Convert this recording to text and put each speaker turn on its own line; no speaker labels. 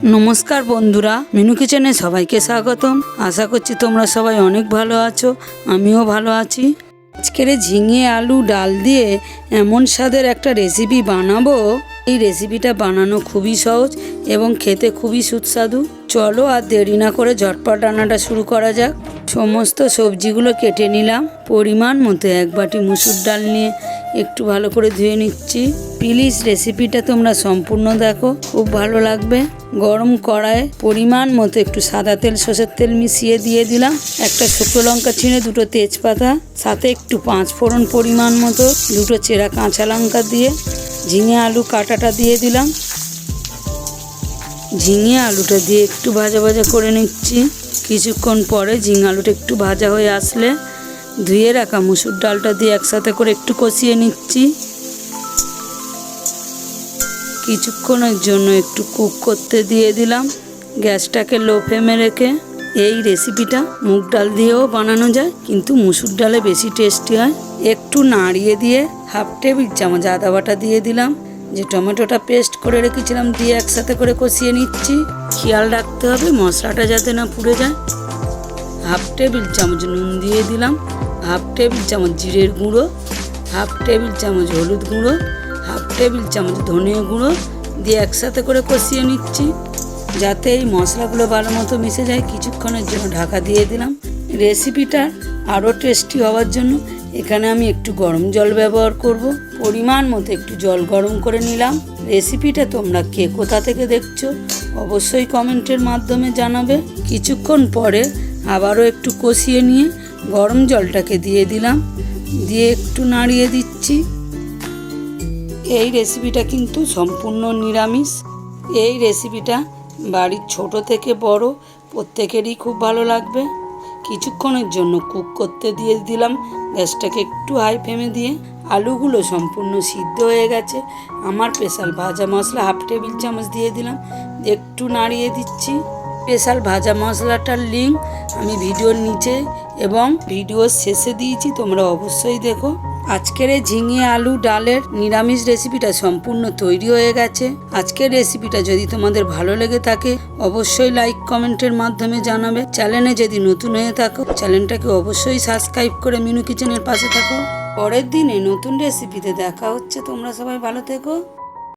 নমস্কার বন্ধুরা, মিনু কিচেনে সবাইকে স্বাগতম। আশা করছি তোমরা সবাই অনেক ভালো আছো, আমিও ভালো আছি। আজকের ঝিঙে আলু ডাল দিয়ে এমন স্বাদের একটা রেসিপি বানাবো। এই রেসিপিটা বানানো খুবই সহজ এবং খেতে খুবই সুস্বাদু। চলো আর দেরি না করে ঝটপট রান্নাটা শুরু করা যাক। সমস্ত সবজিগুলো কেটে নিলাম। পরিমাণ মতো এক বাটি মুসুর ডাল নিয়ে একটু ভালো করে ধুয়ে নিচ্ছি। প্লিজ রেসিপিটা তোমরা সম্পূর্ণ দেখো, খুব ভালো লাগবে। গরম কড়ায় পরিমাণ মতো একটু সাদা তেল, সর্ষের তেল মিশিয়ে দিয়ে দিলাম। একটা শুকনো লঙ্কা ছিঁড়ে, দুটো তেজপাতা, সাথে একটু 5 ফোড়ন পরিমাণ মতো, দুটো চেরা কাঁচা লঙ্কা দিয়ে ঝিঙে আলু কাটাটা দিয়ে দিলাম। ঝিঙে আলুটা দিয়ে একটু ভাজা ভাজা করে নিচ্ছি। কিছুক্ষণ পরে ঝিঙে আলুটা একটু ভাজা হয়ে আসলে ধুয়ে রাখা মুসুর ডালটা দিয়ে একসাথে করে একটু কষিয়ে নিচ্ছি। কিছুক্ষণের জন্য একটু কুক করতে দিয়ে দিলাম, গ্যাসটাকে লো ফ্লেমে রেখে। এই রেসিপিটা মুগ ডাল দিয়েও বানানো যায়, কিন্তু মুসুর ডালে বেশি টেস্টি হয়। একটু নাড়িয়ে দিয়ে 1/2 টেবিল চামচ আদা বাটা দিয়ে দিলাম। যে টমেটোটা পেস্ট করে রেখেছিলাম দিয়ে একসাথে করে কষিয়ে নিচ্ছি। খেয়াল রাখতে হবে মশলাটা যাতে না পুড়ে যায়। 1/2 টেবিল চামচ নুন দিয়ে দিলাম, 1/2 টেবিল চামচ জিরের গুঁড়ো, 1/2 টেবিল চামচ হলুদ গুঁড়ো, 1/2 টেবিল চামচ ধনে গুঁড়ো দিয়ে একসাথে করে কষিয়ে নিচ্ছি, যাতে এই মশলাগুলো ভালো মতো মিশে যায়। কিছুক্ষণের জন্য ঢাকা দিয়ে দিলাম। রেসিপিটা আরও টেস্টি হওয়ার জন্য এখানে আমি একটু গরম জল ব্যবহার করব। পরিমাণ মতো একটু জল গরম করে নিলাম। রেসিপিটা তোমরা কে কোথা থেকে দেখছো অবশ্যই কমেন্টের মাধ্যমে জানাবে। কিছুক্ষণ পরে আবারও একটু কষিয়ে নিয়ে গরম জলটাকে দিয়ে দিলাম, দিয়ে একটু নাড়িয়ে দিচ্ছি। এই রেসিপিটা কিন্তু সম্পূর্ণ নিরামিষ। এই রেসিপিটা বাড়ির ছোট থেকে বড় প্রত্যেকেরই খুব ভালো লাগবে। কিছুক্ষণের জন্য কুক করতে দিয়ে দিলাম, গ্যাসটাকে একটু হাই ফ্লেমে দিয়ে। আলুগুলো সম্পূর্ণ সিদ্ধ হয়ে গেছে। আমার স্পেশাল ভাজা মশলা 1/2 টেবিল চামচ দিয়ে দিলাম, একটু নাড়িয়ে দিচ্ছি। স্পেশাল ভাজা মশলাটার লিঙ্ক আমি ভিডিওর নিচে এবং ভিডিওর শেষে দিয়েছি, তোমরা অবশ্যই দেখো। আজকের এই ঝিঙে আলু ডালের নিরামিষ রেসিপিটা সম্পূর্ণ তৈরি হয়ে গেছে। আজকের রেসিপিটা যদি তোমাদের ভালো লেগে থাকে অবশ্যই লাইক কমেন্টের মাধ্যমে জানাবে। চ্যানেলে যদি নতুন হয়ে থাকো চ্যানেলটাকে অবশ্যই সাবস্ক্রাইব করে মিনু কিচেনের পাশে থাকো। পরের দিনে নতুন রেসিপিতে দেখা হচ্ছে। তোমরা সবাই ভালো থেকো।